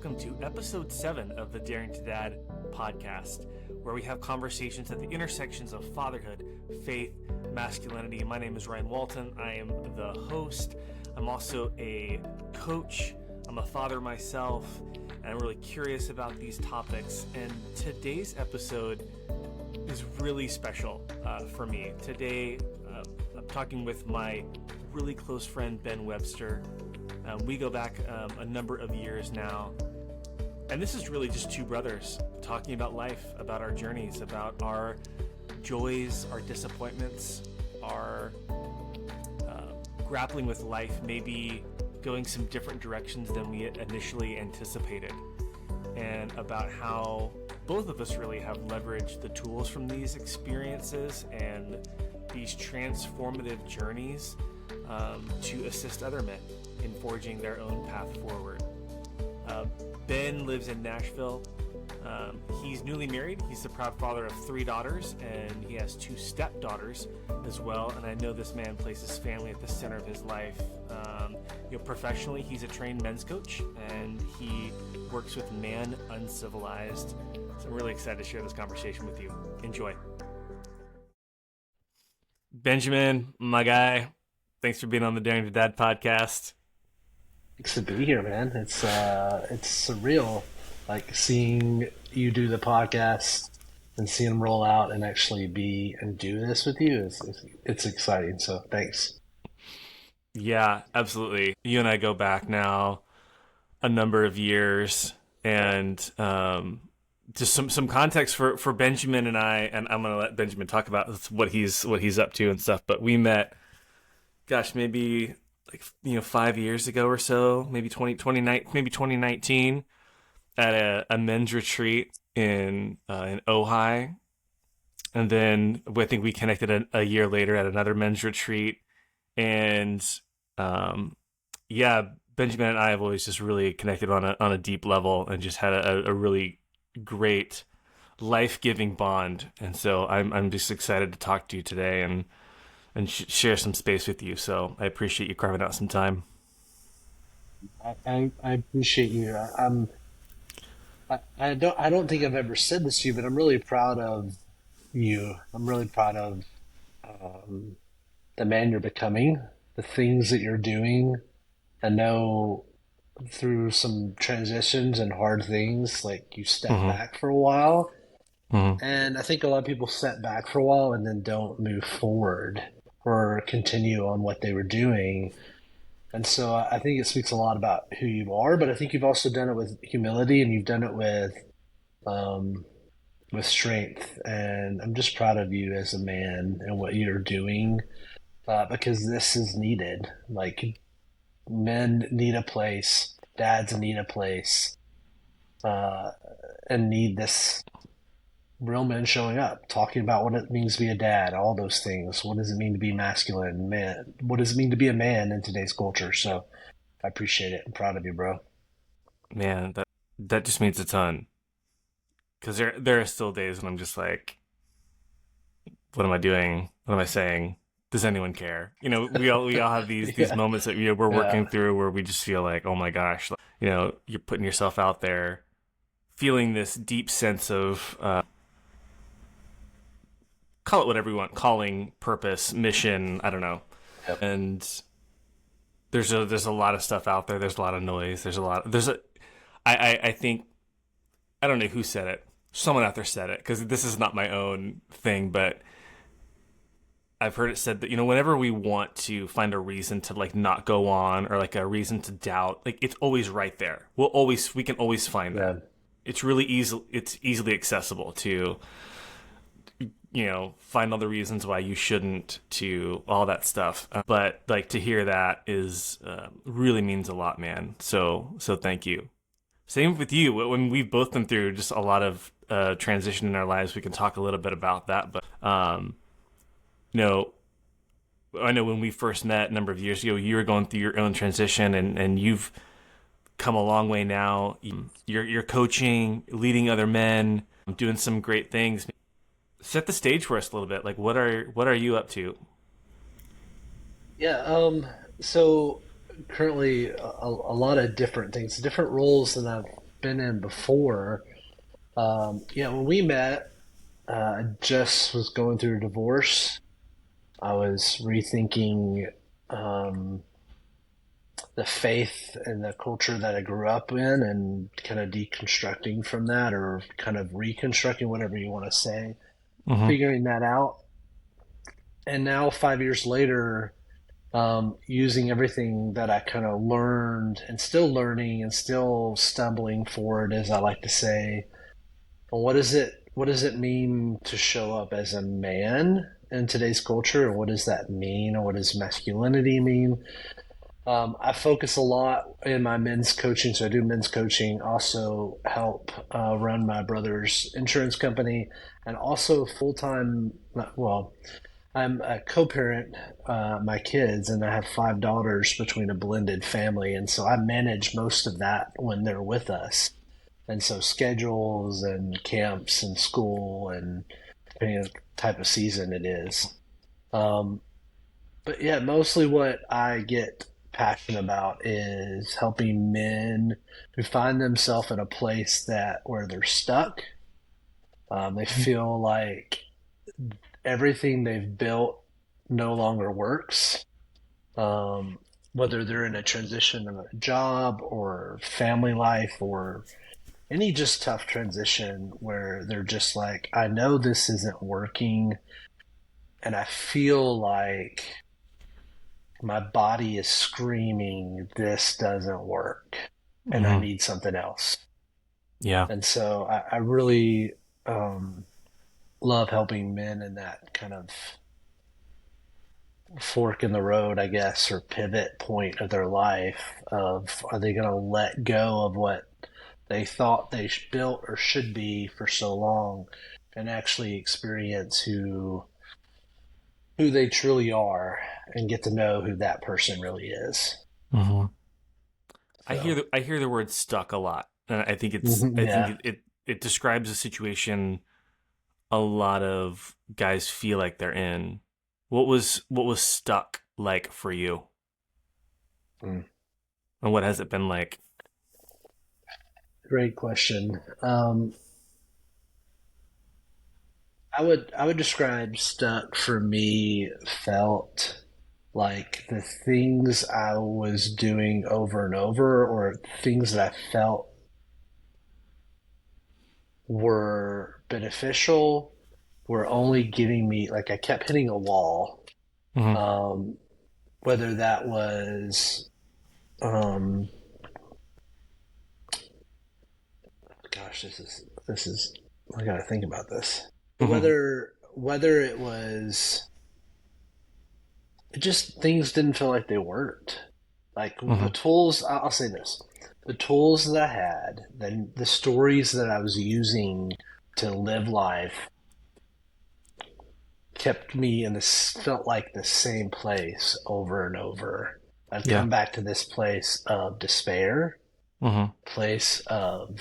welcome to episode 7 of the Daring to Dad podcast, where we have conversations at the intersections of fatherhood, faith, masculinity. My name is Ryan Walton. I am the host. I'm also a coach. I'm a father myself, and I'm really curious about these topics. And today's episode is really special for me. Today, I'm talking with my really close friend, Ben Webster. We go back a number of years now, and this is really just two brothers talking about life, about our journeys, about our joys, our disappointments, our grappling with life, maybe going some different directions than we initially anticipated, and about how both of us really have leveraged the tools from these experiences and these transformative journeys to assist other men in forging their own path forward. Ben lives in Nashville. He's newly married. He's the proud father of 3 daughters, and he has 2 stepdaughters as well. And I know this man places family at the center of his life. Professionally, he's a trained men's coach, and he works with Man Uncivilized. So I'm really excited to share this conversation with you. Enjoy. Benjamin, my guy, thanks for being on the Daring to Dad podcast. Thanks to be here, man. It's surreal, like seeing you do the podcast and seeing them roll out and actually be and do this with you. It's exciting. So thanks. Yeah, absolutely. You and I go back now a number of years, and just some context for Benjamin and I, and I'm gonna let Benjamin talk about what he's up to and stuff. But we met, gosh, maybe 5 years ago or so, maybe 2019, at a men's retreat in Ojai, and then I think we connected a year later at another men's retreat, and Benjamin and I have always just really connected on a deep level and just had a really great life-giving bond, and so I'm just excited to talk to you today and share some space with you. So I appreciate you carving out some time. I appreciate you. I don't think I've ever said this to you, but I'm really proud of you. I'm really proud of the man you're becoming, the things that you're doing. I know through some transitions and hard things, like you step back for a while. And I think a lot of people step back for a while and then don't move forward or continue on what they were doing. And so I think it speaks a lot about who you are, but I think you've also done it with humility, and you've done it with strength. And I'm just proud of you as a man and what you're doing, because this is needed. Like, men need a place, dads need a place, and need this real men showing up, talking about what it means to be a dad, all those things. What does it mean to be masculine, man? What does it mean to be a man in today's culture? So I appreciate it. I'm proud of you, bro. Man, that just means a ton. Because there are still days when I'm just like, what am I doing? What am I saying? Does anyone care? We all have these moments that we're working through where we just feel like, oh my gosh, you're putting yourself out there, feeling this deep sense of call it whatever you want, calling, purpose, mission, I don't know. Yep. And there's a lot of stuff out there. There's a lot of noise. I think, I don't know who said it. Someone out there said it, because this is not my own thing, but I've heard it said that, whenever we want to find a reason to not go on, or a reason to doubt, it's always right there. We can always find that. It's really easily accessible to, find all the reasons why you shouldn't, to all that stuff. But to hear that is really means a lot, man. So thank you. Same with you. When we've both been through just a lot of transition in our lives, we can talk a little bit about that. But I know when we first met a number of years ago, you were going through your own transition, and you've come a long way now. You're coaching, leading other men, doing some great things. Set the stage for us a little bit. What are you up to? Yeah. So currently a lot of different things, different roles that I've been in before. When we met, I just was going through a divorce. I was rethinking um, the faith and the culture that I grew up in and kind of deconstructing from that or kind of reconstructing, whatever you want to say, Mm-hmm. figuring that out. And now, 5 years later, using everything that I kind of learned and still learning and still stumbling forward, as I like to say, well, what does it mean to show up as a man in today's culture? What does that mean? Or what does masculinity mean? I focus a lot in my men's coaching, so I do men's coaching. Also help run my brother's insurance company, and also full time. Well, I'm a co-parent my kids, and I have 5 daughters between a blended family, and so I manage most of that when they're with us. And so schedules and camps and school and depending on the type of season it is. Um, but yeah, mostly what I get passionate about is helping men who find themselves in a place that where they're stuck. They feel like everything they've built no longer works. Um, whether they're in a transition of a job or family life or any just tough transition where they're just like, I know this isn't working, and I feel like my body is screaming, this doesn't work, and I Mm-hmm. need something else. Yeah. And so I really um, love helping men in that kind of fork in the road, I guess, or pivot point of their life of are they going to let go of what they thought they built or should be for so long and actually experience who they truly are and get to know who that person really is. Mm-hmm. So, I hear the word stuck a lot, and I think yeah. it describes a situation a lot of guys feel like they're in. What was stuck like for you, Mm. and what has it been like? Great question. I would describe stuck for me felt like the things I was doing over and over, or things that I felt were beneficial, were only giving me like I kept hitting a wall. Mm-hmm. Um, whether that was, um, gosh, this is I got to think about this. Mm-hmm. Whether it was it just things didn't feel like they worked. Like the Mm-hmm. tools, I'll say this: the tools that I had, the stories that I was using to live life, kept me in this felt like the same place over and over. I'd Yeah. come back to this place of despair, Mm-hmm. place of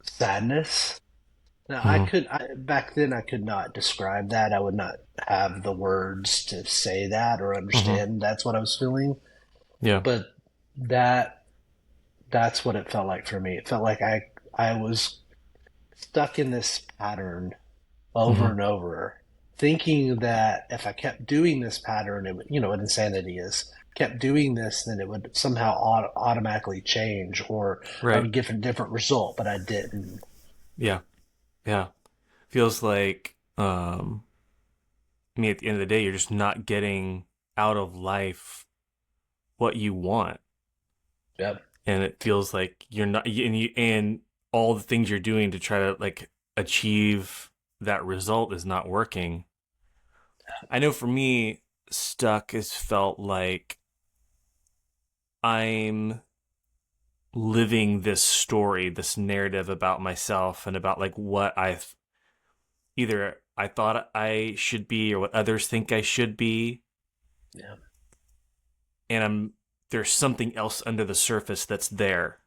sadness. Now, Mm-hmm. back then I could not describe that. I would not have the words to say that or Mm-hmm. understand that's what I was feeling. Yeah. But that that's what it felt like for me. It felt like I was stuck in this pattern over Mm-hmm. and over, thinking that if I kept doing this pattern, it would, what insanity is, kept doing this, then it would somehow automatically change or I Right. would get a different result, but I didn't. Yeah. Yeah. Feels like I mean at the end of the day you're just not getting out of life what you want, Yep. and it feels like you're not and all the things you're doing to try to like achieve that result is not working. I know for me, stuck has felt like I'm living this story, this narrative about myself and about like what I've either I thought I should be or what others think I should be, Yeah. and I'm there's something else under the surface that's there,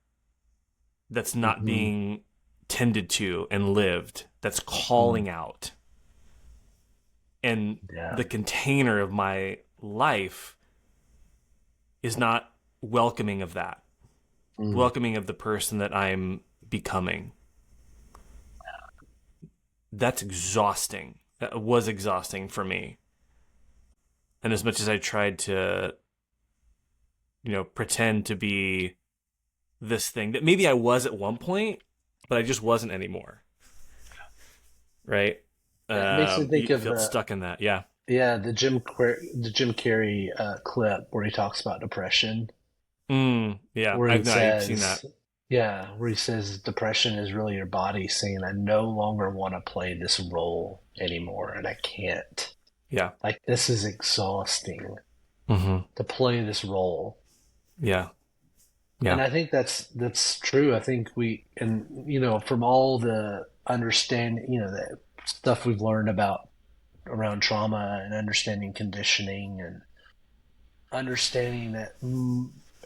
that's not Hmm. being tended to and lived, that's Mm. calling out. And Yeah. the container of my life is not welcoming of that. Mm. welcoming of the person that I'm becoming. That's exhausting. That was exhausting for me. And as much as I tried to, pretend to be this thing that maybe I was at one point, but I just wasn't anymore. Right? Yeah, it makes me think You of feel the stuck in that. Yeah. the Jim Carrey clip where he talks about depression, Yeah. where he I've seen that. says, yeah, where he says depression is really your body saying, I no longer want to play this role anymore, and I can't. Yeah. Like, this is exhausting Mm-hmm. to play this role. Yeah. And Yeah. I think that's true. I think from all the understanding, the stuff we've learned about around trauma and understanding conditioning and understanding that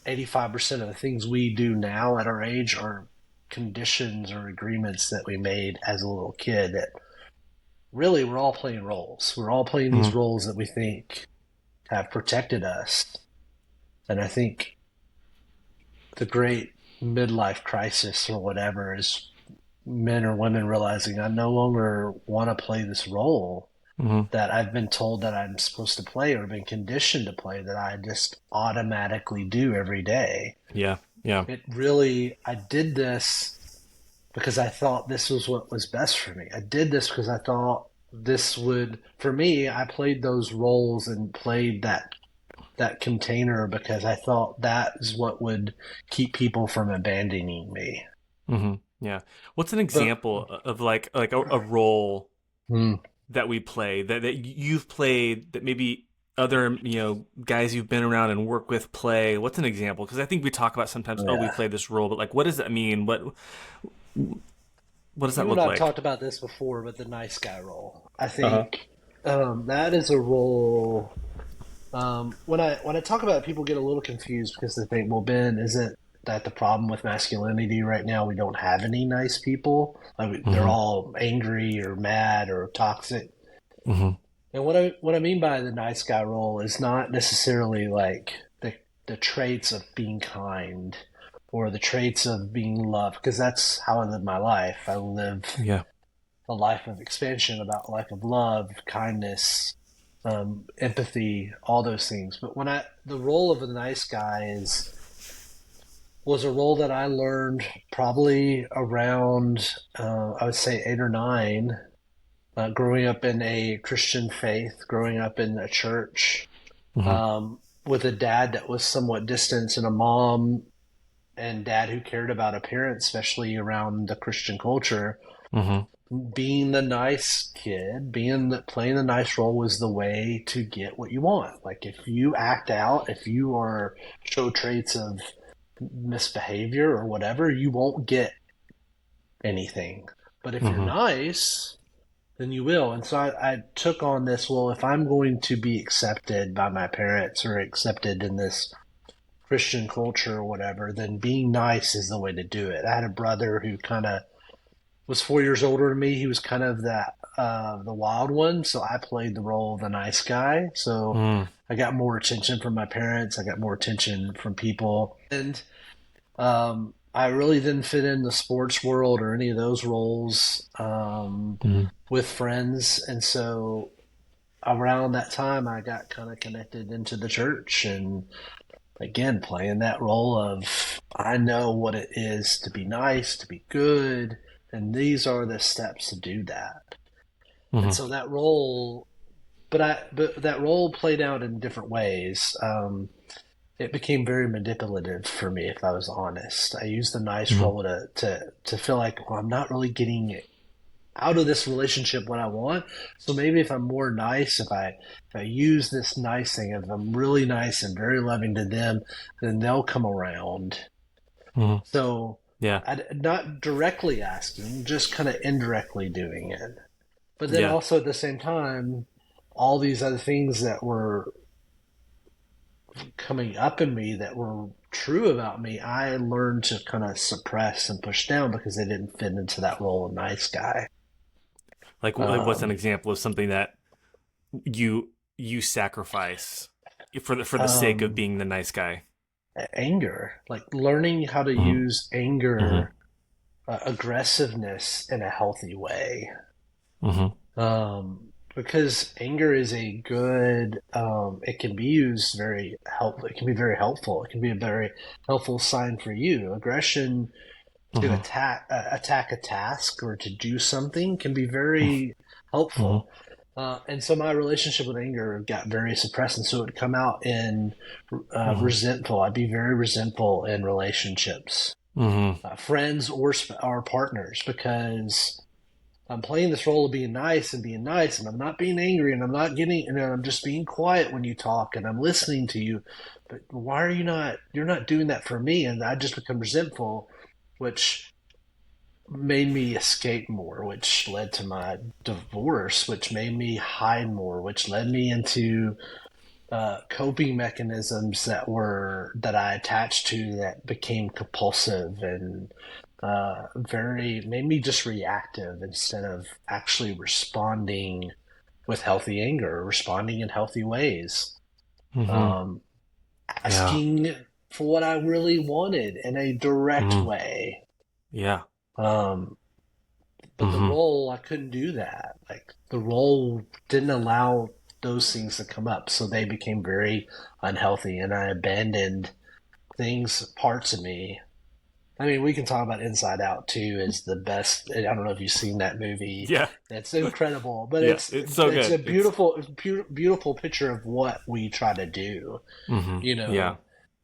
85% of the things we do now at our age are conditions or agreements that we made as a little kid, that really we're all playing roles. We're all playing these Mm-hmm. roles that we think have protected us. And I think the great midlife crisis or whatever is men or women realizing I no longer want to play this role Mm-hmm. that I've been told that I'm supposed to play or been conditioned to play, that I just automatically do every day. Yeah. Yeah. I did this because I thought this was what was best for me. I did this because I thought this would, for me, I played those roles and played that container because I thought that is what would keep people from abandoning me. Mm-hmm. Yeah. What's an But example of like a role mm, that we play that you've played that maybe other guys you've been around and work with play? What's an example? Because I think we talk about sometimes, oh, we yeah, play this role, but like, what does that mean? What does that you and look I have like? talked about this before, but the nice guy role. I Uh huh. think that is a role. When I talk about it, people get a little confused because they think, well, Ben, isn't that the problem with masculinity right now? We don't have any nice people. Like, they're Mm-hmm. all angry or mad or toxic. Mm-hmm. And what I mean by the nice guy role is not necessarily like the traits of being kind or the traits of being loved, because that's how I live my life. I live Yeah. a life of expansion, about a life of love, kindness, empathy, all those things. But the role of a nice guy is was a role that I learned probably around, I would say 8 or 9, growing up in a Christian faith, growing up in a church, Mm-hmm. um, with a dad that was somewhat distant and a mom and dad who cared about appearance, especially around the Christian culture. Mm-hmm. Being the nice kid, playing the nice role was the way to get what you want. Like, if you act out, if you are show traits of misbehavior or whatever, you won't get anything. But if you're Mm-hmm. nice, then you will. And so I took on this. Well, if I'm going to be accepted by my parents or accepted in this Christian culture or whatever, then being nice is the way to do it. I had a brother who kind of was 4 years older than me. He was kind of the wild one, so I played the role of the nice guy. So Mm-hmm. I got more attention from my parents. I got more attention from people, and I really didn't fit in the sports world or any of those roles with friends, and so around that time, I got kind of connected into the church, and again, playing that role of I know what it is to be nice, to be good, and these are the steps to do that. And Mm-hmm. so that role, but that role played out in different ways. It became very manipulative for me, if I was honest. I used the nice Mm-hmm. role to feel like, well, I'm not really getting out of this relationship what I want. So maybe if I'm more nice, if I use this nice thing, if I'm really nice and very loving to them, then they'll come around. Mm-hmm. So Yeah. not directly asking, just kind of indirectly doing it. But then Yeah. also at the same time, all these other things that were coming up in me that were true about me, I learned to kind of suppress and push down because they didn't fit into that role of nice guy. Like what's an Um, example of something that you sacrifice for the sake of um, being the nice guy? anger, like learning how to Mm-hmm. use Mm-hmm. anger, aggressiveness in a healthy way. Mm-hmm. Because anger is a good, it can be used very helpful. It can be very helpful. It can be a very helpful sign for you. Aggression to Mm-hmm. attack a task or to do something can be very Mm-hmm. helpful. And so my relationship with anger got very suppressed, and so it would come out in Mm-hmm. resentful. I'd be very resentful in relationships, Mm-hmm. friends or partners, because I'm playing this role of being nice, and I'm not being angry, and I'm not getting, and I'm just being quiet when you talk, and I'm listening to you. But why are you not? You're not doing that for me, and I just become resentful, which made me escape more, which led to my divorce, which made me hide more, which led me into coping mechanisms that I attached to that became compulsive and very made me just reactive instead of actually responding with healthy anger, responding in healthy ways, Mm-hmm. um, Yeah. asking for what I really wanted in a direct Mm-hmm. way. Yeah. Um, but the Mm-hmm. role, I couldn't do that. Like the role didn't allow those things to come up, so they became very unhealthy, and I abandoned parts of me. I mean, we can talk about Inside Out too. Is the best. I don't know if you've seen that movie. Yeah. It's incredible, but Yeah. It's so it's a good. It's beautiful picture of what we try to do. mm-hmm. You Yeah.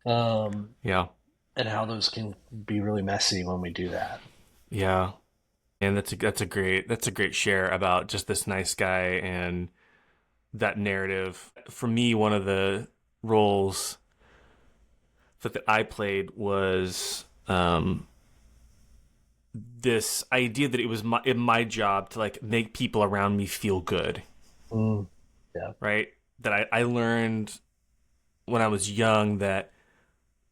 know, um, Yeah. and how those can be really messy when we do that. Yeah. And that's a great share about just this nice guy and that narrative. For me, one of the roles that I played was this idea that it was my job to like make people around me feel good, Mm, yeah. right? That I learned when I was young that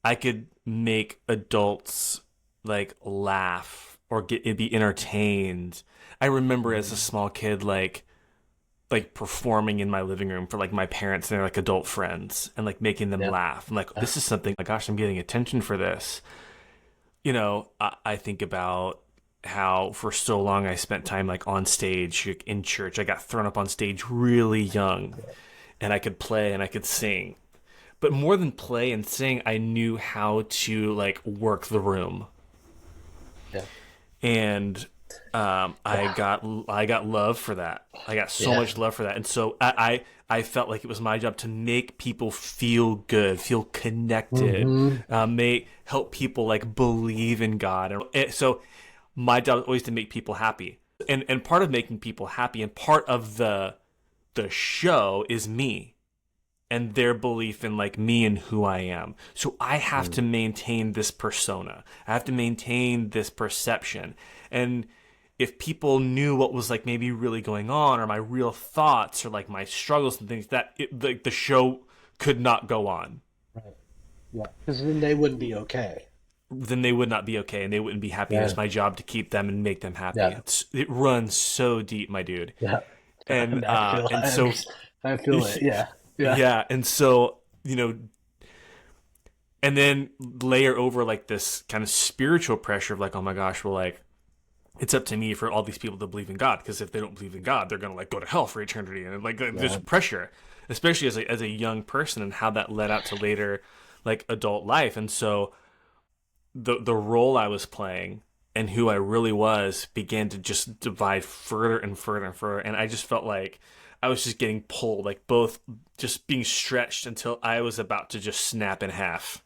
I could make adults like laugh or be entertained. I remember as a Mm, small kid like performing in my living room for like my parents and their like adult friends and like making them yeah. laugh. I'm like, this is something. My gosh, I'm getting attention for this. I think about how for so long I spent time like on stage in church. I got thrown up on stage really young, and I could play and I could sing. But more than play and sing, I knew how to like work the room, Yeah. and Yeah. I got love for that. I got so Yeah. much love for that, and so I felt like it was my job to make people feel good, feel connected, Hmm. may help people like believe in God, and so my job is always to make people happy, and part of making people happy, and part of the show is me and their belief in like me and who I am. So I have to Mm. maintain this persona. I have to maintain this perception. And if people knew what was like maybe really going on or my real thoughts or like my struggles and things that the show could not go on. Right. Yeah. Because then they wouldn't be okay. Then they would not be okay and they wouldn't be happy. And it's Yeah. my job to keep them and make them happy. Yeah. It runs so deep, my dude. Yeah. And I feel. and so I feel it. Yeah. Yeah. yeah, and so and then layer over like this kind of spiritual pressure of like, oh my gosh, well, like it's up to me for all these people to believe in God, because if they don't believe in God, they're gonna like go to hell for eternity, and like there's Yeah. pressure, especially as a young person, and how that led out to later like adult life. And so the role I was playing and who I really was began to just divide further and further and further, and I just felt like I was just getting pulled, like both just being stretched until I was about to just snap in half,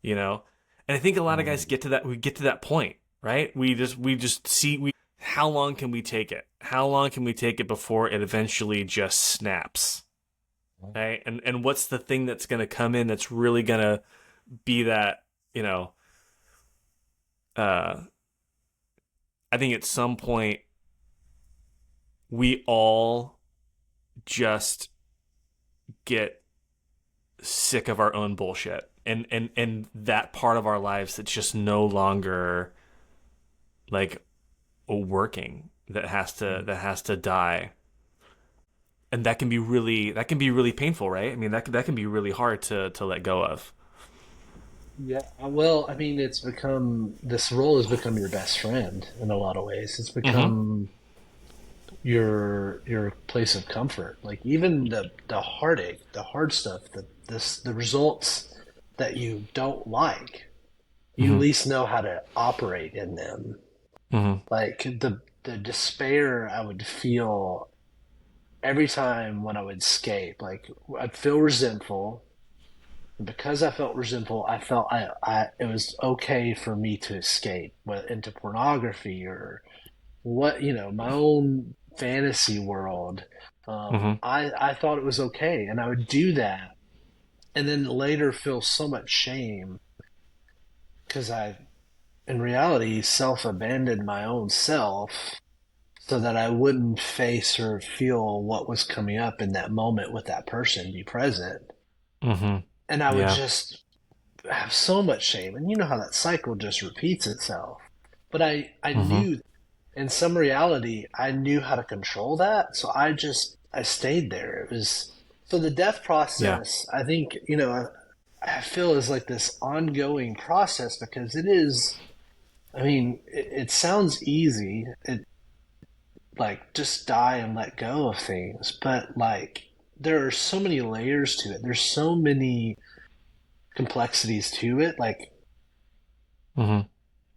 you know. And I think a lot of guys Mm. get to that, we get to that point, right? We just see, we how long can we take it, how long can we take it before it eventually just snaps, right? And what's the thing that's going to come in that's really going to be that, you know uh I think at some point we all just get sick of our own bullshit, and that part of our lives that's just no longer like working, that has to die. And that can be really painful, right? I mean, that can be really hard to let go of. Yeah, well, I mean, this role has become your best friend in a lot of ways. It's Mm-hmm. become your place of comfort. Like even the heartache, the hard stuff, the results that you don't like, you at Mm-hmm. least know how to operate in them. Mm-hmm. Like the despair I would feel every time when I would escape, like I'd feel resentful. And because I felt resentful, I felt it was okay for me to escape into pornography or what, my own fantasy world. Mm-hmm. I thought it was okay, and I would do that, and then later feel so much shame because in reality, self abandoned my own self so that I wouldn't face or feel what was coming up in that moment with that person, be present. Mm-hmm. And I would Yeah. just have so much shame. And you know how that cycle just repeats itself. But I Mm-hmm. knew in some reality, I knew how to control that. So I stayed there. It was, so the death Yeah. process, I think, I feel is like this ongoing process because it is, I mean, it sounds easy. It like just die and let go of things, but like there are so many layers to it. There's so many complexities to it. Like Mm-hmm.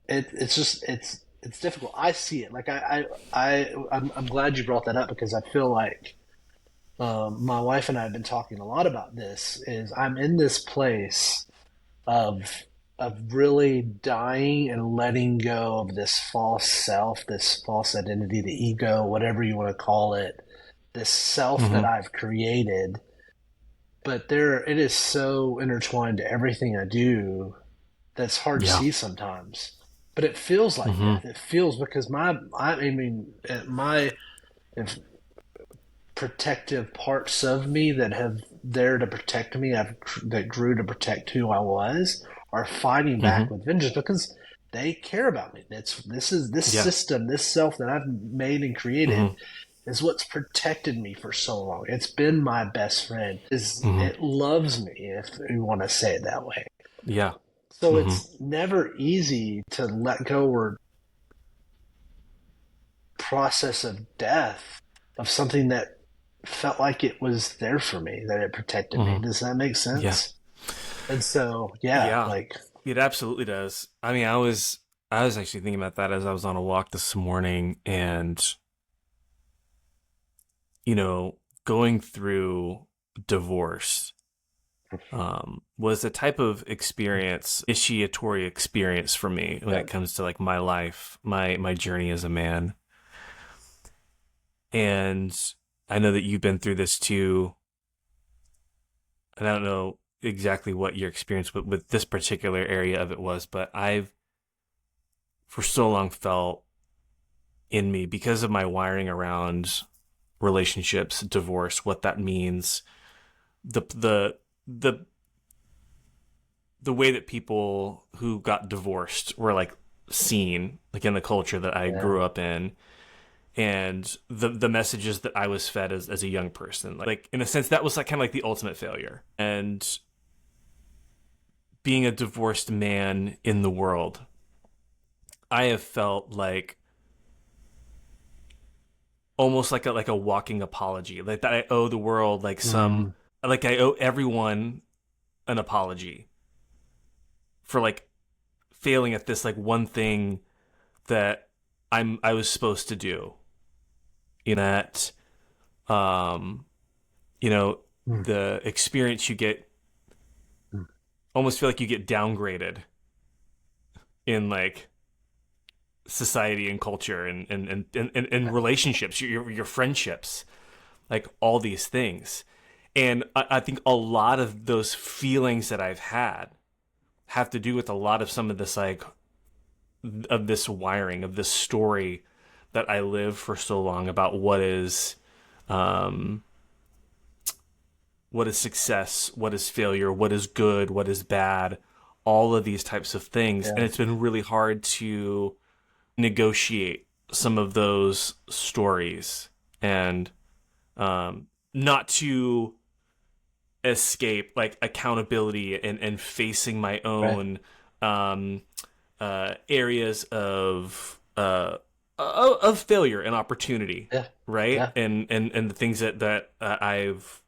it's just it's difficult. I see it. Like I'm glad you brought that up because I feel like my wife and I have been talking a lot about this. Is I'm in this place of really dying and letting go of this false self, this false identity, the ego, whatever you want to call it, this self that Mm-hmm. I've created. But it is so intertwined to everything I do that's hard to Yeah. see sometimes. But it feels like Mm-hmm. death. It feels because I mean, my if protective parts of me that have there to protect me, that grew to protect who I was, are fighting back Mm-hmm. with vengeance because they care about me. This Yeah. system, this self that I've made and created Mm-hmm. is what's protected me for so long. It's been my best friend. Is Mm-hmm. it loves me, if you want to say it that way. Yeah. So Mm-hmm. it's never easy to let go or process of death of something that felt like it was there for me, that it protected me. Mm-hmm. Does that make Yeah. sense? And so, yeah, Yeah. like, It absolutely does. I mean, I was actually thinking about that as I was on a walk this morning, and you know, going through divorce was a type of experience, initiatory experience for me when yeah, it comes to like my life, my journey as a man. And I know that you've been through this too, and I don't know exactly what your experience with this particular area of it was, but I've for so long felt in me because of my wiring around relationships, divorce, what that means, the the way that people who got divorced were like seen, like in the culture that I yeah, grew up in, and the messages that I was fed as a young person. Like in a sense, that was like kind of like the ultimate failure. And being a divorced man in the world, I have felt like almost like a walking apology, like that I owe the world like some, mm, like I owe everyone an apology for like failing at this like one thing that I was supposed to do. In that, um, you know, mm, the experience you get, mm, almost feel like you get downgraded in like society and culture and relationships, your friendships, like all these things. And I think a lot of those feelings that I've had have to do with a lot of some of this like of this wiring of this story that I lived for so long about um, what is success, what is failure, what is good, what is bad, all of these types of things. yeah, And it's been really hard to negotiate some of those stories and not to escape like accountability and facing my Right. own um, areas of failure and opportunity, Yeah. right? Yeah. And the things that I've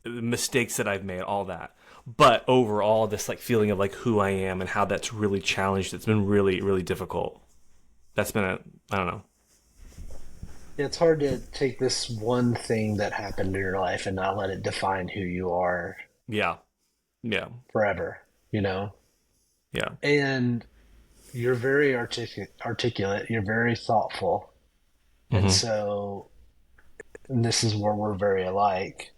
mistakes that I've made, all that. But overall, this like feeling of like who I am and how that's really challenged. It's been really, really difficult. That's been I don't know. Yeah, it's hard to take this one thing that happened in your life and not let it define who you are Yeah, yeah, forever, you know? yeah. And you're very articulate, you're very thoughtful. And Mm-hmm. so, and this is where we're very alike.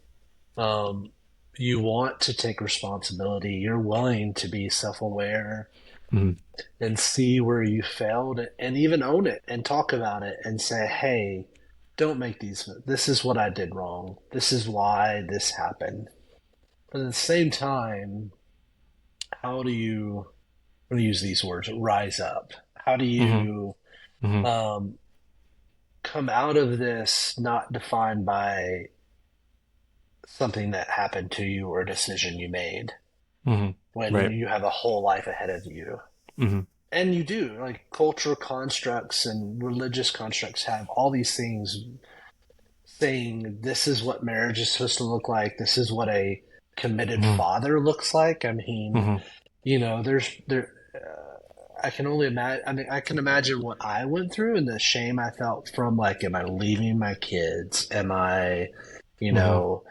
Um, you want to take responsibility. You're willing to be self-aware Mm-hmm. and see where you failed and even own it and talk about it and say, hey, don't make these. This is what I did wrong. This is why this happened. But at the same time, how do you, I'm going to use these words, rise up? How do Mm-hmm. you Mm-hmm. um, come out of this not defined by something that happened to you or a decision you made Mm-hmm. when Right. you have a whole life ahead of you? Mm-hmm. And you do, like cultural constructs and religious constructs have all these things saying this is what marriage is supposed to look like. This is what a committed Mm-hmm. father looks like. I mean, Mm-hmm. I can only imagine. I mean, I can imagine what I went through and the shame I felt from like, am I leaving my kids? Am I, you Mm-hmm. know,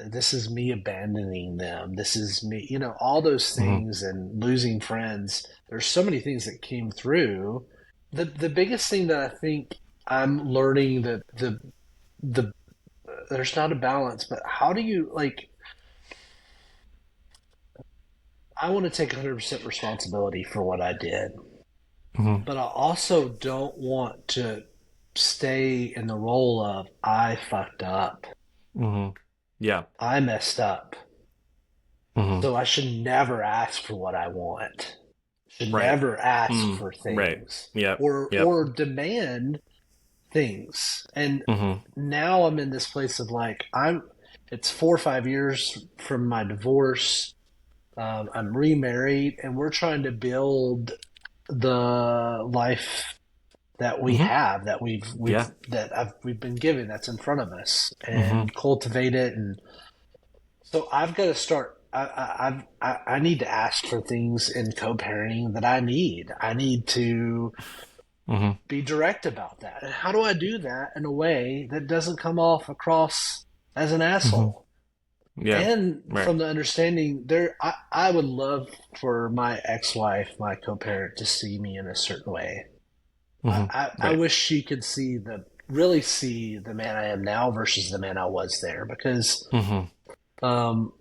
this is me abandoning them. This is me, all those Mm-hmm. things and losing friends. There's so many things that came through. The biggest thing that I think I'm learning that the there's not a balance, but how do you like? I want to take 100% responsibility for what I did, Mm-hmm. but I also don't want to stay in the role of I fucked up, Mm-hmm. Yeah. I messed up, Mm-hmm. so I should never ask for what I want. Should Right. never ask Mm. for Right. things Yep. or Yep. or demand things. And Mm-hmm. now I'm in this place of like it's 4 or 5 years from my divorce. I'm remarried, and we're trying to build the life that we Mm-hmm. have, Yeah. we've been given, that's in front of us, Mm-hmm. and cultivate it. And so I've got to start. I need to ask for things in co-parenting that I need. I need to Mm-hmm. be direct about that. And how do I do that in a way that doesn't come off across as an Mm-hmm. asshole? Yeah. And Right. from the understanding there, I would love for my ex-wife, my co-parent, to see me in a certain way. Mm-hmm. I Right. wish she could really see the man I am now versus the man I was there, because Mm-hmm. um,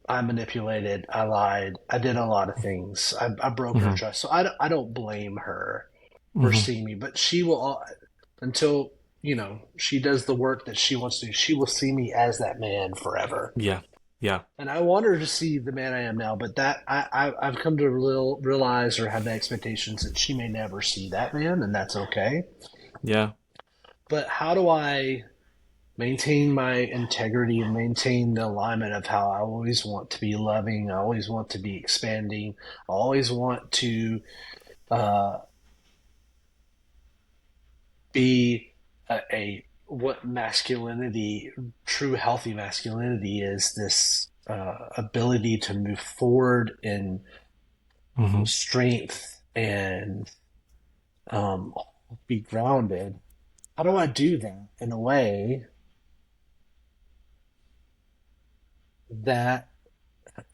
I manipulated, I lied, I did a lot of things. I broke her Mm-hmm. trust. So I don't blame her for Mm-hmm. seeing me, but she will, until, she does the work that she wants to do, she will see me as that man forever. Yeah. Yeah. And I want her to see the man I am now, but that I've come to realize or have the expectations that she may never see that man, and that's okay. Yeah. But how do I maintain my integrity and maintain the alignment of how I always want to be loving, I always want to be expanding, I always want to uh, be what masculinity, true healthy masculinity is, this ability to move forward in Mm-hmm. strength and um, be grounded. How do I do that in a way that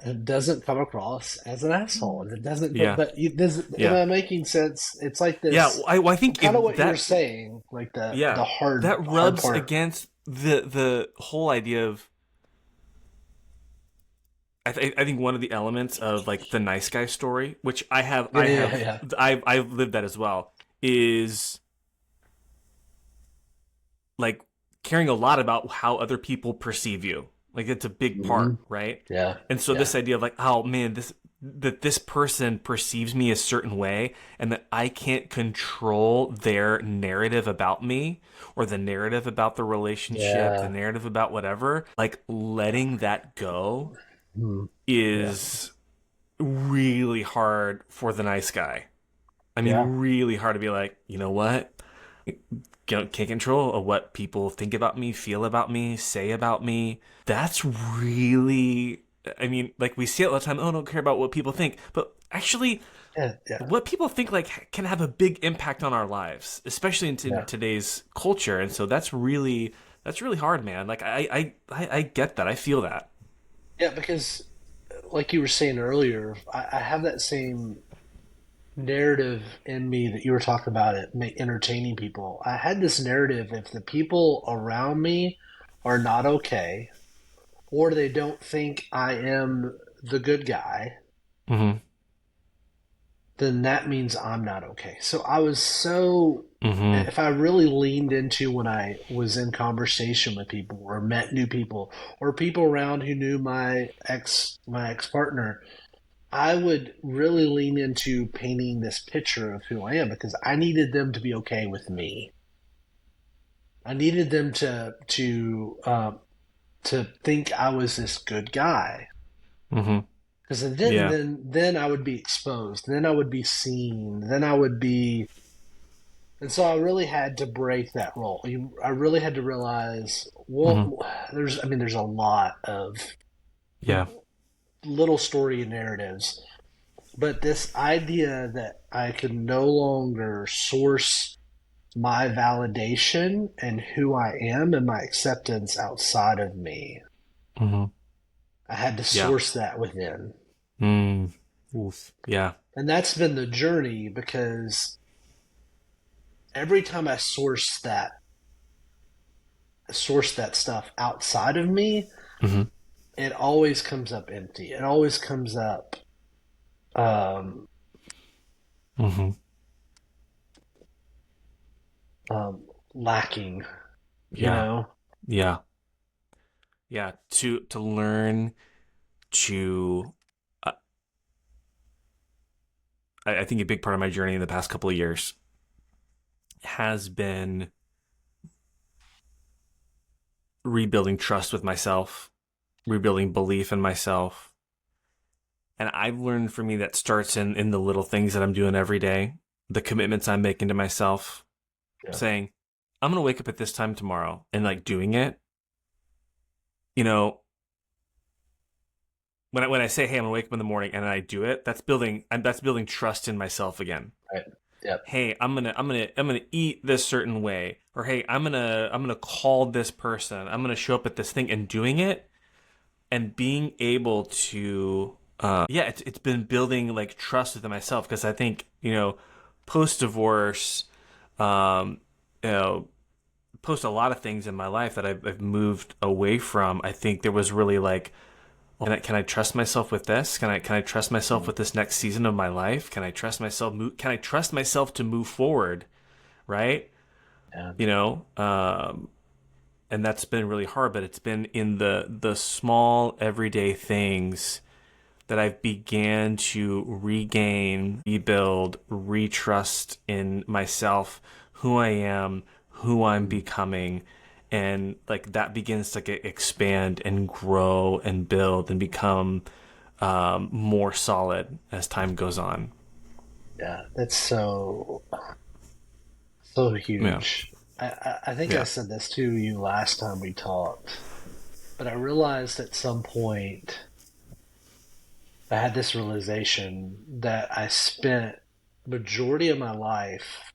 it doesn't come across as an asshole? And it doesn't, Yeah. am Yeah. I making sense? It's like Yeah. this, I think kind of if what you're that, saying, like the yeah, that hard rubs part. against the whole idea of I think one of the elements of like the nice guy story, which Yeah, yeah, yeah. I've lived that as well, is like caring a lot about how other people perceive you. Like it's a big Hmm. part, right? Yeah, And so yeah, this idea of like, oh man, this that this person perceives me a certain way and that I can't control their narrative about me or the narrative about the relationship, the Yeah. narrative about whatever, like letting that go Hmm. Yeah. is really hard for the nice guy. I mean, Yeah. really hard to be like, you know what? Can't control of what people think about me, feel about me, say about me. That's really, I mean, like we see it all the time. Oh, I don't care about what people think, but actually, Yeah. Yeah. what people think like can have a big impact on our lives, especially in Yeah. today's culture. And so that's really hard, man. Like I get that. I feel that. Yeah, because like you were saying earlier, I have that same narrative in me that you were talking about it entertaining people. I had this narrative: if the people around me are not okay, or they don't think I am the good guy, Mm-hmm. then that means I'm not okay. So I was so, Mm-hmm. if I really leaned into when I was in conversation with people or met new people or people around who knew my ex partner, I would really lean into painting this picture of who I am because I needed them to be okay with me. I needed them to think I was this good guy. Mm-hmm. Because if I didn't, Yeah. then I would be exposed. Then I would be seen. Then I would be, and so I really had to break that role. I really had to realize, Mm-hmm. well, there's a lot of Yeah. little story narratives, but this idea that I could no longer source my validation and who I am and my acceptance outside of me. Mm-hmm. I had to Yeah. source that within. Mm. Oof. Yeah. And that's been the journey because every time I source that stuff outside of me, Mm-hmm. it always comes up empty. It always comes up um, Mm-hmm. lacking, you Yeah. know? Yeah. Yeah. To learn to, uh, I think a big part of my journey in the past couple of years has been rebuilding trust with myself, rebuilding belief in myself. And I've learned for me that starts in the little things that I'm doing every day, the commitments I'm making to myself, Yeah. saying, I'm going to wake up at this time tomorrow and like doing it. You know, when I say, hey, I'm going to wake up in the morning and I do it, that's building trust in myself again. Right. Yep. Hey, I'm gonna eat this certain way, or hey, I'm gonna call this person, I'm gonna show up at this thing and doing it, and being able to, yeah, it's been building like trust within myself because I think post divorce, um, you know, post a lot of things in my life that I've moved away from. I think there was really like, can I trust myself with this? Can I trust myself Mm. with this next season of my life? Can I trust myself? Can I trust myself to move forward? Right? Yeah. You know, and that's been really hard. But it's been in the small everyday things that I've began to regain, rebuild, retrust in myself, who I am, who I'm Mm. becoming, and like that begins to get, expand and grow and build and become more solid as time goes on. Yeah. That's so Yeah, huge. I think I yeah, said this to you last time we talked, but I realized at some point I had this realization that I spent majority of my life,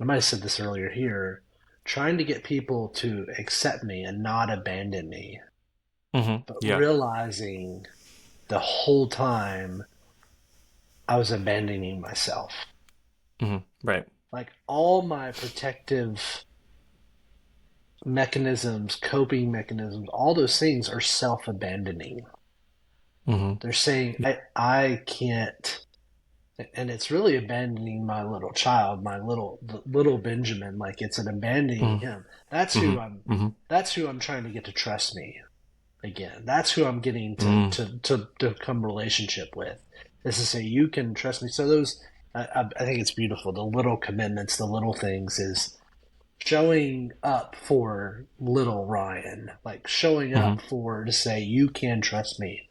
I might have said this earlier here, trying to get people to accept me and not abandon me, but yeah, realizing the whole time I was abandoning myself. right, Like all my protective mechanisms, coping mechanisms, all those things are self abandoning. hmm They're saying, I can't, and it's really abandoning my little child, my little Benjamin. Like it's an abandoning hmm him. That's hmm who I'm. hmm That's who I'm trying to get to trust me. again. That's who I'm getting Mm. to come relationship with. Is to say you can trust me. So those, I think it's beautiful. The little commitments, the little things is showing up for little Ryan, like showing Mm-hmm. up for to say you can trust me.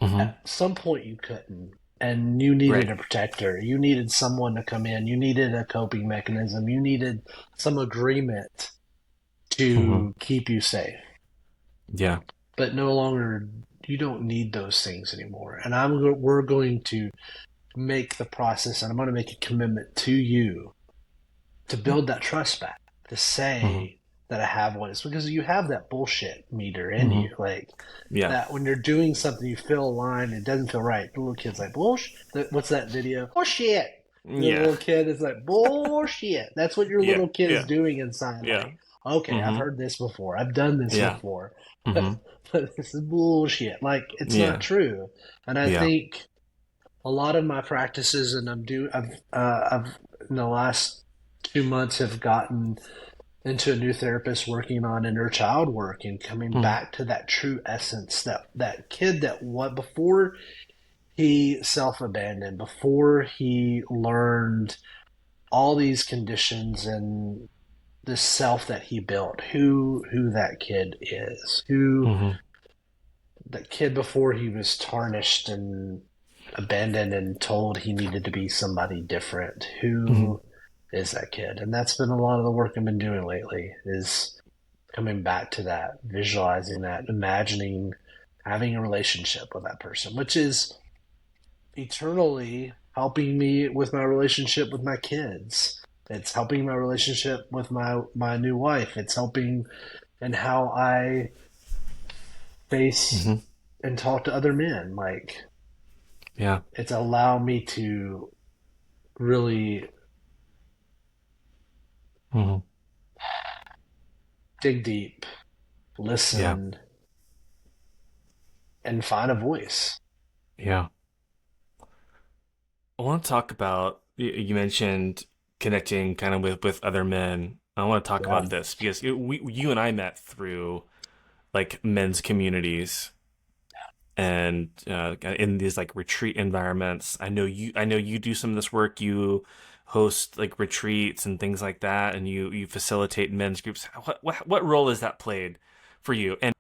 Mm-hmm. At some point you couldn't, and you Right. needed a protector. You needed someone to come in. You needed a coping mechanism. You needed some agreement Mm-hmm. to keep you safe. Yeah. But no longer, you don't need those things anymore. And we're going to make the process, and I'm going to make a commitment to you to build that trust back, to Mm-hmm. say that I have what it's because you have that bullshit meter in Mm-hmm. you. Like Yeah. that when you're doing something, you feel aligned, it doesn't feel right. The little kid's like, bullshit. What's that video? Bullshit. The Yeah. little kid is like, bullshit. That's what your Yeah. little kid is Yeah. doing inside. Yeah. Like, okay, I've Mm-hmm. heard this before. I've done this Yeah. before. Mm-hmm. But this is bullshit. Like, it's not Yeah. true. And I Yeah. think a lot of my practices, and I've in the last 2 months have gotten into a new therapist working on inner child work and coming Mm-hmm. back to that true essence, that kid that what before he self-abandoned, before he learned all these conditions and the self that he built, who that kid is, who Mm-hmm. that kid before he was tarnished and abandoned and told he needed to be somebody different. Mm-hmm. Who is that kid? And that's been a lot of the work I've been doing lately, is coming back to that, visualizing that, imagining having a relationship with that person, which is eternally helping me with my relationship with my kids. It's helping my relationship with my new wife. It's helping in how I face Mm-hmm. and talk to other men. Like Yeah. it's allowed me to really Mm-hmm. dig deep, Yeah. listen, and find a voice. Yeah. I want to talk about you mentioned connecting kind of with other men. I want to talk Yeah, about this because you and I met through like men's communities and in these like retreat environments. I know you do some of this work. You host like retreats and things like that, and you facilitate men's groups. What role has that played for you? And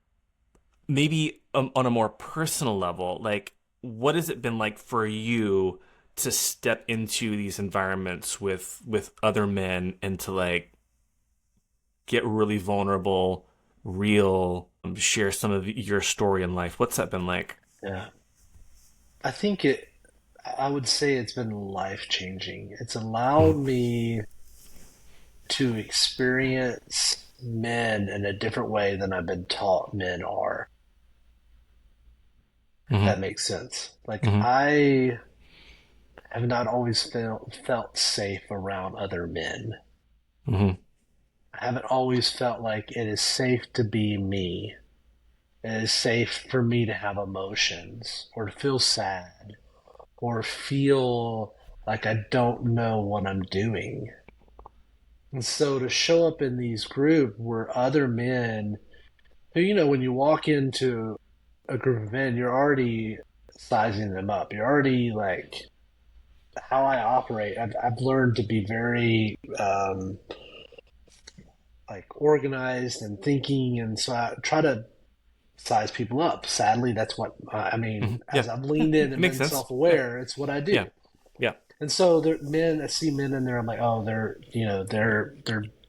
maybe on a more personal level, like what has it been like for you to step into these environments with other men and to like get really vulnerable, real, share some of your story in life? What's that been like? yeah. I would say it's been life changing. It's allowed Mhm. me to experience men in a different way than I've been taught men are, if Mhm. that makes sense. Like Mhm. I have not always felt safe around other men. Mhm. I haven't always felt like it is safe to be me. It is safe for me to have emotions or to feel sad or feel like I don't know what I'm doing. And so to show up in these groups where other men who, when you walk into a group of men, you're already sizing them up. You're already like, how I operate. I've learned to be very like organized and thinking. And so I try to size people up. Sadly, that's what I mean. Mhm. As Yeah. I've Yeah. leaned in It and makes been sense. Yeah. self-aware, it's what I Yeah. do. Yeah. And so there, men, I see men in there. I'm like, oh, they're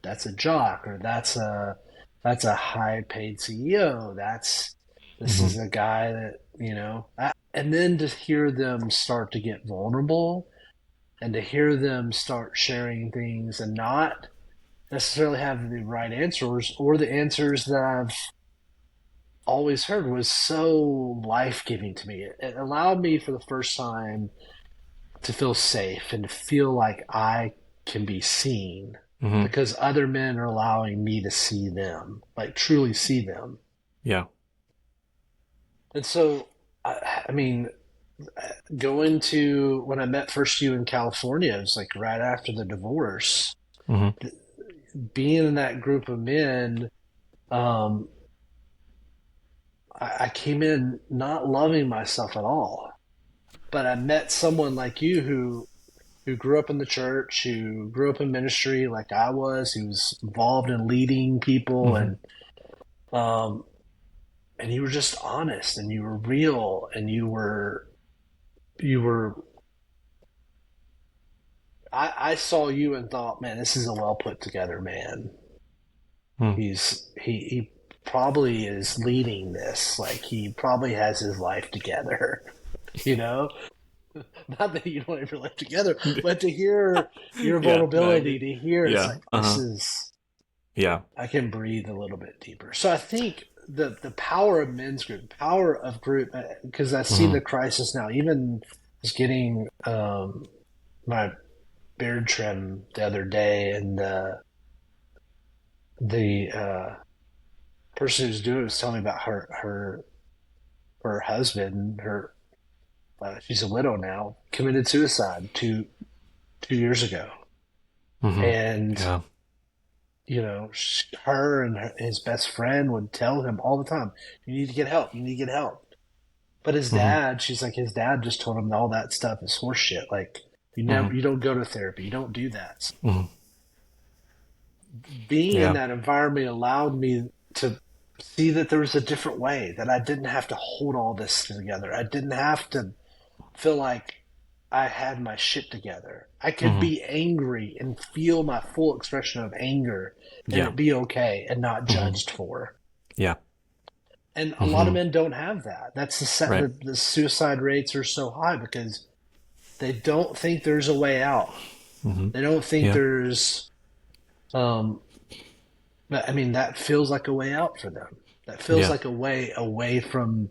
that's a jock, or that's a high-paid CEO. This Mhm. is a guy that and then to hear them start to get vulnerable and to hear them start sharing things and not necessarily have the right answers or the answers that I've always heard was so life-giving to me. It allowed me for the first time to feel safe and to feel like I can be seen Mhm. because other men are allowing me to see them, like truly see them. Yeah. And so, I mean, going to when I met first you in California, it was like right after the divorce. Mhm. Being in that group of men, um, I came in not loving myself at all. But I met someone like you who grew up in the church, who grew up in ministry like I was, who was involved in leading people, Mm-hmm. um, and you were just honest, and you were real, and you were. I saw you and thought, man, this is a well put together man. Mm. He probably is leading this, like he probably has his life together, you know. Not that you don't ever live together, but to hear your Yeah, no, I vulnerability, agree. to hear it's Yeah. like this Uh-huh. is Yeah. I can breathe a little bit deeper. So I think the power of men's group, power of group, because I see Mm-hmm. the crisis now. Even just getting my beard trim the other day, and the person who's doing it was telling me about her husband. Her she's a widow now, committed suicide 2 years ago, Mm-hmm. and Yeah. her and his best friend would tell him all the time, "You need to get help. You need to get help." But his Mm-hmm. dad, she's like, his dad just told him all that stuff is horseshit. Like, Mm-hmm. you don't go to therapy. You don't do that. Mm-hmm. Being in Yeah. that environment allowed me to see that there was a different way, that I didn't have to hold all this together. I didn't have to feel like I had my shit together. I could Mm-hmm. be angry and feel my full expression of anger and Yeah. it be okay and not Mm-hmm. judged for. Yeah. And a lot of Mm-hmm. men don't have that. That's Right. the suicide rates are so high because they don't think there's a way out. Mm-hmm. They don't think Yeah. there's um I mean that feels like a way out for them. That feels Yeah. like a way away from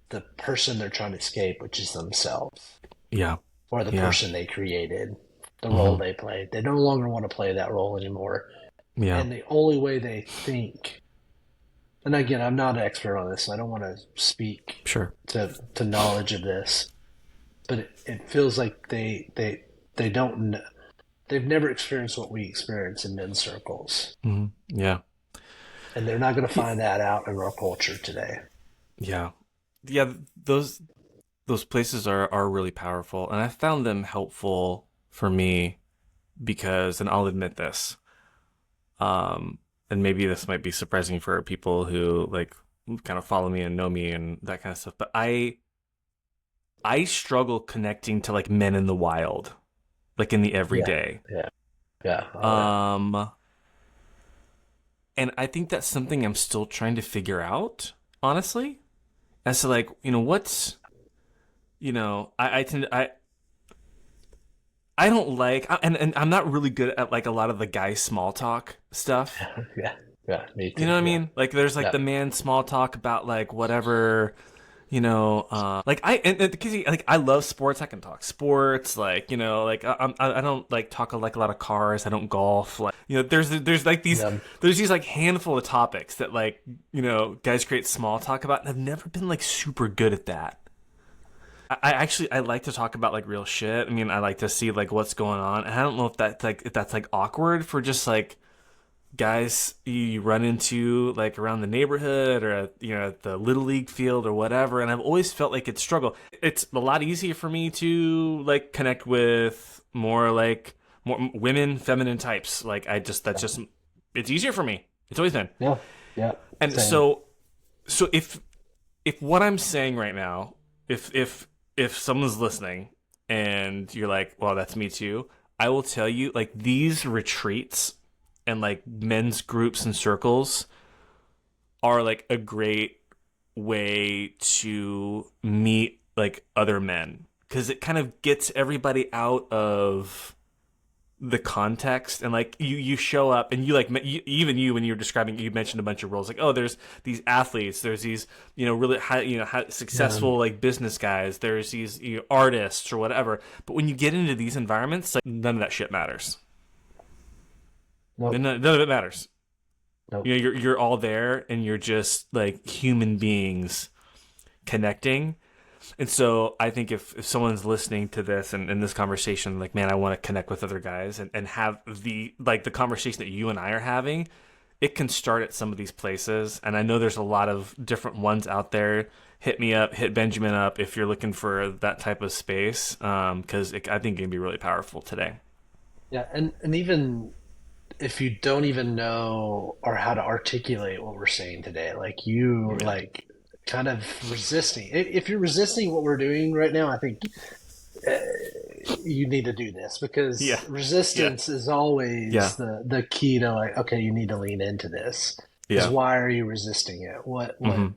the person they're trying to escape, which is themselves Yeah. or the Yeah. person they created, the role Mm-hmm. they played. They no longer want to play that role anymore. Yeah. And the only way they think, and again, I'm not an expert on this, so I don't want to speak Sure. to knowledge of this, but it feels like they don't they've never experienced what we experience in men's circles, Mm-hmm. Yeah. and they're not going to find that out in our culture today. Yeah. Yeah. Those places are really powerful, and I found them helpful for me because, and I'll admit this, and maybe this might be surprising for people who like kind of follow me and know me and that kind of stuff, but I struggle connecting to like men in the wild, like in the Yeah, everyday. yeah, yeah. Oh yeah. Um, and I think that's something I'm still trying to figure out, honestly. As to like, what's, I tend to, I don't like, and I'm not really good at like a lot of the guy small talk stuff. Yeah, yeah. Me You too. know what I Yeah, mean? Like there's like yeah, the man small talk about like whatever, like because like I love sports. I can talk sports. Like like I don't like talk like a lot of cars. I don't golf. Like there's like yeah. there's these like handful of topics that like guys create small talk about, and I've never been like super good at that. I actually I like to talk about like real shit. I mean, I like to see like what's going on. And I don't know if that's like awkward for just like guys you run into like around the neighborhood or at, at the little league field or whatever. And I've always felt like it's struggle. It's a lot easier for me to like connect with more women, feminine types. Like that's just it's easier for me. It's always been. Yeah, yeah, And same. so if what I'm saying right now, if someone's listening and you're like, well, that's me too, I will tell you like these retreats and like men's groups and circles are like a great way to meet like other men because it kind of gets everybody out of the context, and like you show up and you like even you when you were describing, you mentioned a bunch of roles like, oh, there's these athletes, there's these really high, Yeah. successful like business guys, there's these artists or whatever, but when you get into these environments, like none of that shit matters. Nope, None of it matters. nope. You're all there and you're just like human beings connecting. And so I think if someone's listening to this and in this conversation, like, man, I want to connect with other guys and have the conversation that you and I are having, it can start at some of these places. And I know there's a lot of different ones out there. Hit me up, hit Benjamin up if you're looking for that type of space, because I think it can be really powerful today. Yeah, and even if you don't even know or how to articulate what we're saying today, like you Yeah. like kind of resisting. If you're resisting what we're doing right now, I think you need to do this Yeah. because Yeah. resistance is Yeah. always the key to like, okay, you need to lean into this. Because Yeah. why are you resisting it? What? Hmm.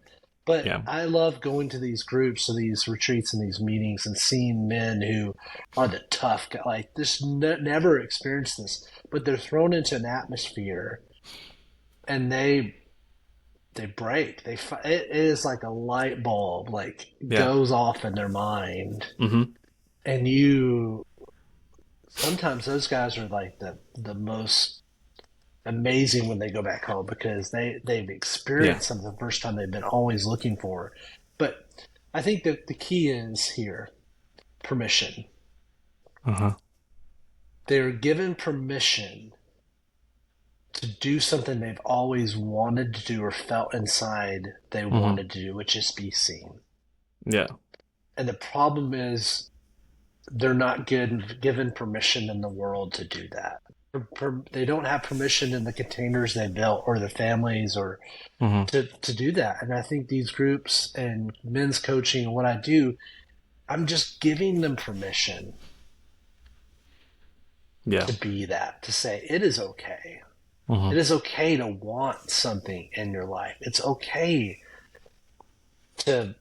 But Yeah. I love going to these groups, to these retreats and these meetings, and seeing men who are the tough guy, like this never experienced this, but they're thrown into an atmosphere and they break. It is like a light bulb, like Yeah. goes off in their mind, Hmm. and you sometimes those guys are like the most amazing when they go back home because they've Yeah. experienced something the first time they've been always looking for. But I think that the key is here permission. Uh-huh. They're given permission to do something they've always wanted to do or felt inside they Hmm. wanted to do, which is be seen. Yeah. And the problem is they're not given permission in the world to do that. They don't have permission in the containers they built or the families or Hmm. to do that. And I think these groups and men's coaching and what I do, I'm just giving them permission Yeah. to be that, to say it is okay. Hmm. It is okay to want something in your life. It's okay to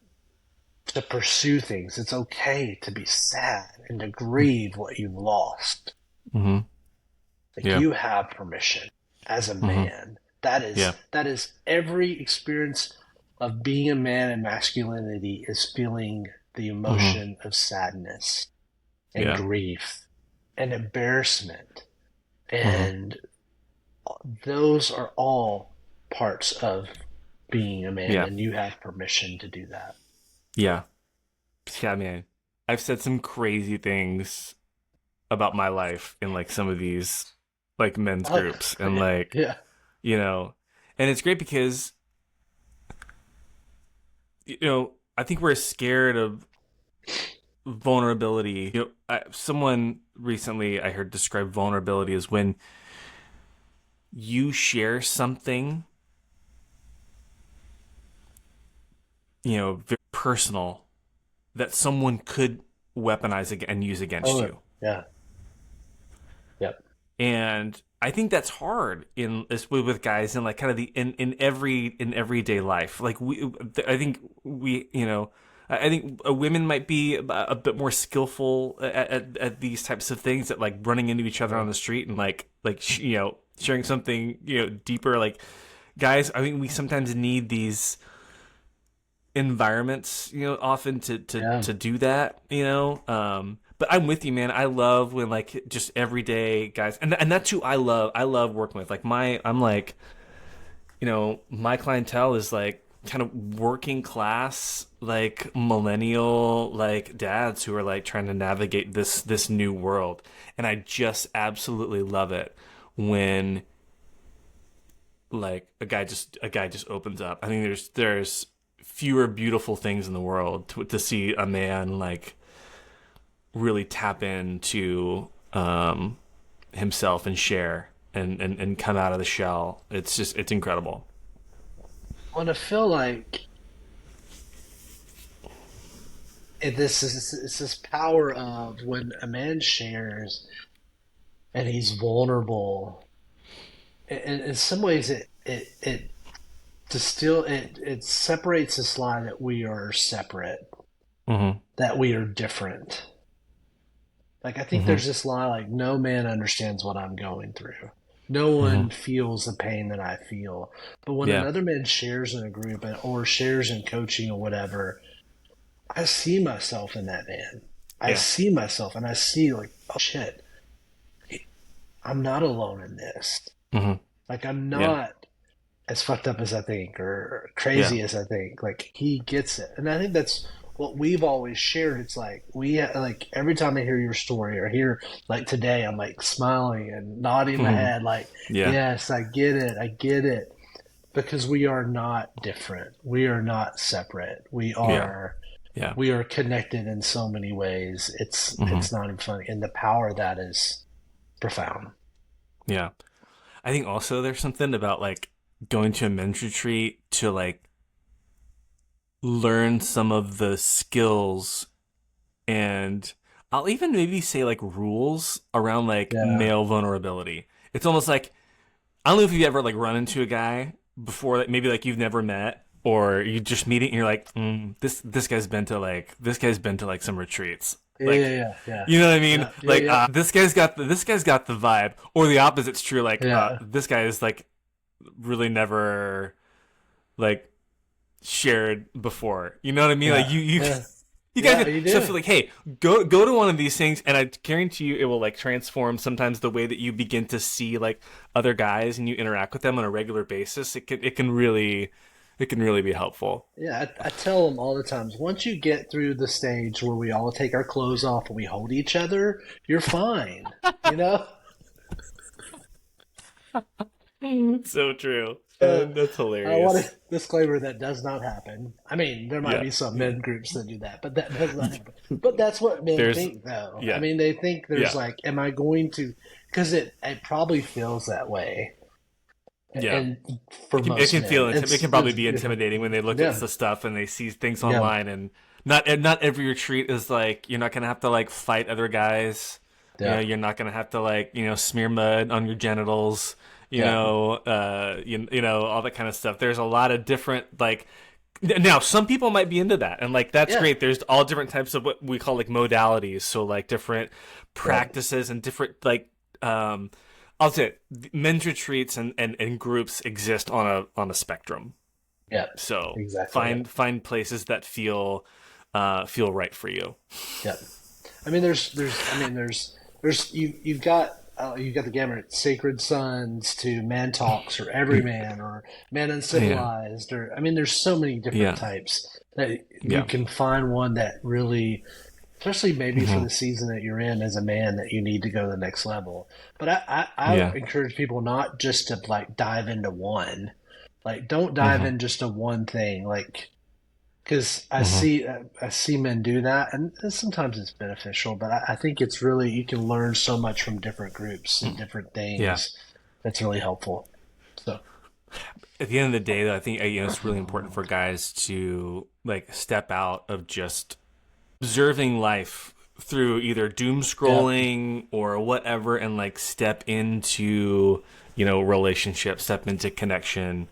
pursue things. It's okay to be sad and to grieve what you've lost. Hmm. Like Yeah. you have permission as a Hmm. man. That Yeah. is every experience of being a man and masculinity is feeling the Hmm. emotion of sadness and Yeah. grief and embarrassment. Hmm. And those are all parts of being a man, Yeah. and you have permission to do that. Yeah. Yeah, man. I've said some crazy things about my life in like some of these like men's Oh, groups and like, yeah. you know, and it's great because, I think we're scared of vulnerability. Someone recently I heard describe vulnerability as when you share something, very personal that someone could weaponize and use against Oh, you. yeah. Yep. And I think that's hard with guys in like kind of in everyday life. Like I think I think women might be a bit more skillful at these types of things, at like running into each other Yeah. on the street and sharing something deeper. Like guys, I think we sometimes need these environments, often Yeah. to do that, but I'm with you, man. I love when like just everyday guys, and that's who I love working with. Like I'm like, my clientele is like kind of working class, like millennial, like dads who are like trying to navigate this new world. And I just absolutely love it when like a guy just opens up. I think there's fewer beautiful things in the world to see a man like really tap into himself and share and come out of the shell. It's incredible. Well, I feel like it's this power of when a man shares and he's vulnerable. In some ways, it it separates this line that we are separate, Hmm. that we are different. Like I think Hmm. there's this line like no man understands what I'm going through. No Hmm. one feels the pain that I feel. But when Yeah. another man shares in a group or shares in coaching or whatever, I see myself in that man. I Yeah. see myself and I see like, oh shit, I'm not alone in this. Hmm. Like I'm Yeah. not as fucked up as I think or Yeah. crazy as I think. Like he gets it. And I think that's what we've always shared, it's like like every time I hear your story or hear like today, I'm like smiling and nodding my head, like, Yeah. yes, I get it, because we are not different, we are not separate, Yeah. Yeah. we are connected in so many ways. It's not even funny, and the power of that is profound. Yeah. I think also there's something about like going to a men's retreat to like learn some of the skills, and I'll even maybe say like rules around like Yeah, male vulnerability. It's almost like, I don't know if you ever like run into a guy before that maybe like you've never met, or you just meet it and you're like, this guy's been to like some retreats. yeah, Like, yeah, yeah, you know what I mean? yeah, yeah, Like, yeah, this guy's got the vibe, or the opposite's true. Like, yeah, this guy is like really never like shared before. You know what I mean? Like yeah, you yeah, you yeah, guys you so do. feel like, hey, go to one of these things, and I guarantee you it will like transform sometimes the way that you begin to see like other guys and you interact with them on a regular basis. It can really be helpful. Yeah, I tell them all the times, once you get through the stage where we all take our clothes off and we hold each other, you're fine. You know? So true. Uh, And that's I want a hilarious. disclaimer that does not happen. I mean, there might Yeah. be some Yeah. men groups that do that, but that does not happen. But that's what men There's think, though. I yeah. mean, they think there's Yeah. like, am I going to? Because it probably feels that way, Yeah. and for It most can men, feel it it's can probably be intimidating when they look at yeah, the stuff and they see things yeah, online, and not every retreat is like, you're not gonna have to like fight other guys. yeah, You're not gonna have to like, smear mud on your genitals. yeah, All that kind of stuff. There's a lot of different like. Now, some people might be into that, and like that's yeah, great. There's all different types of what we call like modalities, so like different right, practices and different like I'll say it, men's retreats and groups exist on a spectrum. yeah, So exactly. find places that feel right for you. Yeah. I mean, you've got the gamut, Sacred Sons to Man Talks or Everyman or Man Yeah, Uncivilized, or I mean, there's so many different yeah, types that you yeah, can find one that really, especially maybe for hmm the season that you're in as a man, that you need to go to the next level. But I yeah, encourage people not just to like dive into one, like don't dive hmm in just to one thing, like because hmm I see men do that, and sometimes it's beneficial. But I think it's really you can learn so much from different groups and different yeah. things. That's really helpful. So At the end of the day, though, I think it's really important for guys to like step out of just observing life through either doom yeah, scrolling or whatever, and like step into relationships, step into connection,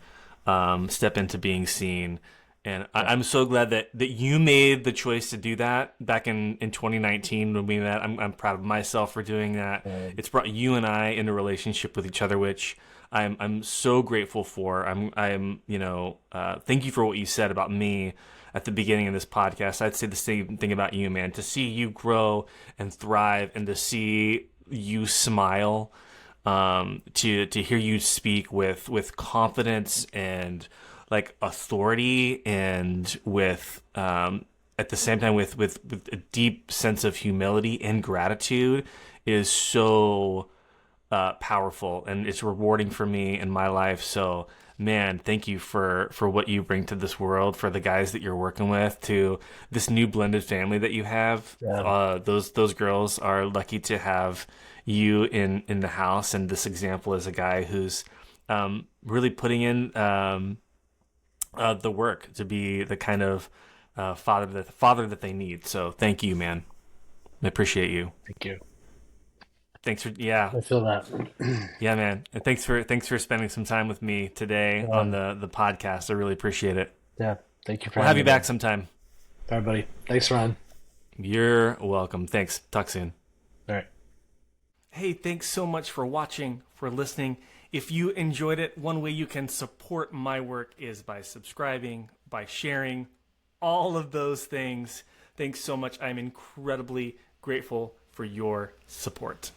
step into being seen. And yeah, I'm so glad that you made the choice to do that back in 2019 when we met. I'm proud of myself for doing that. um, It's brought you and I into a relationship with each other, which I'm so grateful for. Thank you for what you said about me at the beginning of this podcast. I'd say the same thing about you, man. To see you grow and thrive, and to see you smile, to hear you speak with confidence and like authority, and with at the same time with a deep sense of humility and gratitude, is so powerful, and it's rewarding for me in my life. So, man, thank you for what you bring to this world, for the guys that you're working with, to this new blended family that you have. yeah, Those girls are lucky to have you in the house, and this example is a guy who's really putting in the work to be the kind of father that they need. So, thank you, man. I appreciate you. thank you. Thanks for yeah. I feel that. Yeah, man. And thanks for spending some time with me today on the podcast. I really appreciate it. Yeah, thank you for We'll have having you me, back man. sometime. All right, buddy. Thanks, Ron. You're welcome. Thanks. Talk soon. All right. Hey, thanks so much for watching, for listening. If you enjoyed it, one way you can support my work is by subscribing, by sharing, all of those things. Thanks so much. I'm incredibly grateful for your support.